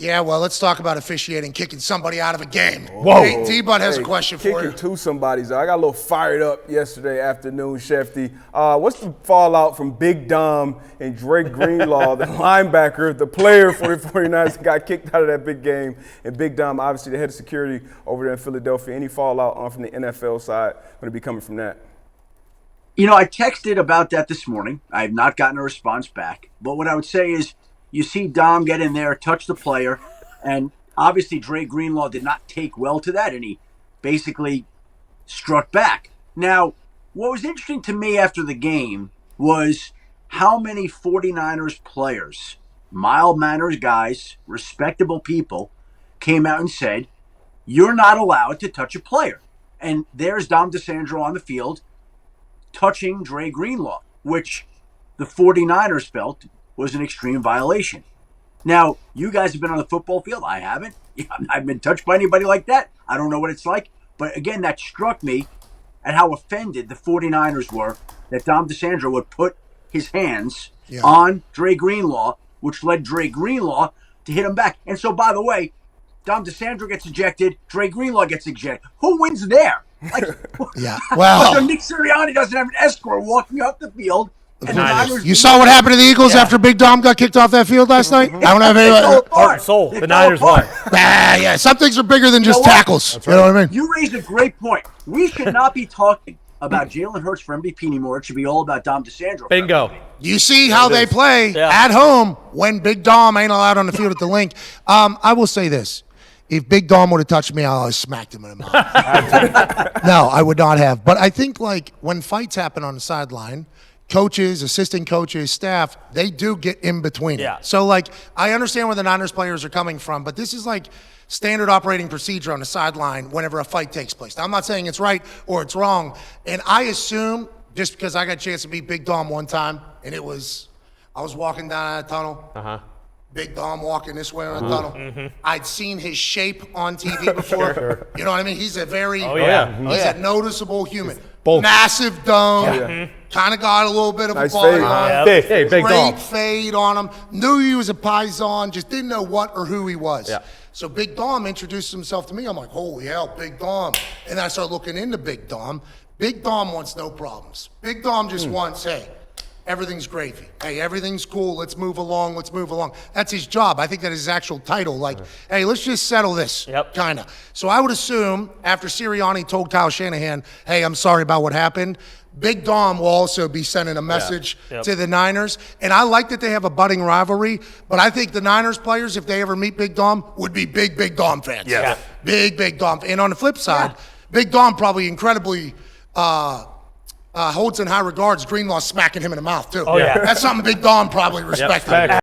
Yeah, well, let's talk about officiating, kicking somebody out of a game. Whoa. Hey, D-Bud has a question for you. Kicking two somebody's. I got a little fired up yesterday afternoon, Schefter. What's the fallout from Big Dom and Drake Greenlaw, the linebacker, the player for the 49ers, got kicked out of that big game? And Big Dom, obviously the head of security over there in Philadelphia. Any fallout from the NFL side going to be coming from that? You know, I texted about that this morning. I have not gotten a response back. But what I would say is, you see Dom get in there, touch the player, and obviously Drake Greenlaw did not take well to that, and he basically struck back. Now, what was interesting to me after the game was how many 49ers players, mild-mannered guys, respectable people, came out and said, you're not allowed to touch a player. And there's Dom DiSandro on the field touching Drake Greenlaw, which the 49ers felt was an extreme violation. Now, you guys have been on the football field. I haven't. I've been touched by anybody like that. I don't know what it's like. But again, that struck me at how offended the 49ers were that Dom DiSandro would put his hands on Drake Greenlaw, which led Drake Greenlaw to hit him back. And so, by the way, Dom DiSandro gets ejected, Drake Greenlaw gets ejected. Who wins there? Like, well, Nick Sirianni doesn't have an escort walking up the field. You saw what happened to the Eagles after Big Dom got kicked off that field last night? I don't have any heart and soul. The Niners won. Yeah, some things are bigger than just tackles. Right. You know what I mean? You raised a great point. We should not be talking about Jalen Hurts for MVP anymore. It should be all about Dom DiSandro. Bingo. You see how they play at home when Big Dom ain't allowed on the field at the link. I will say this. If Big Dom would have touched me, I would have smacked him in the mouth. No, I would not have. But I think, like, when fights happen on the sideline, coaches, assistant coaches, staff, they do get in between. Yeah. So, like, I understand where the Niners players are coming from, but this is like standard operating procedure on the sideline whenever a fight takes place. Now, I'm not saying it's right or it's wrong, and I assume, just because I got a chance to meet Big Dom one time, and I was walking down that tunnel, Big Dom walking this way on the tunnel. I'd seen his shape on TV before. Sure. You know what I mean? He's a very he's a noticeable human. Massive dome. Kind of got a little bit of Nice a body fade. on him. Hey, Big Dom. Great fade on him. Knew he was a Paisan, just didn't know what or who he was. Yeah. So Big Dom introduced himself to me. I'm like, holy hell, Big Dom. And I started looking into Big Dom. Big Dom wants no problems. Big Dom just wants, hey, everything's gravy. Hey, everything's cool. Let's move along. Let's move along. That's his job. I think that is his actual title. Like, hey, let's just settle this, kind of. So I would assume after Sirianni told Kyle Shanahan, hey, I'm sorry about what happened, Big Dom will also be sending a message to the Niners. And I like that they have a budding rivalry, but I think the Niners players, if they ever meet Big Dom, would be big Dom fans. Yeah. Big Dom. And on the flip side, Big Dom probably incredibly holds in high regards Greenlaw smacking him in the mouth, too. Oh, yeah. That's something Big Dom probably respected.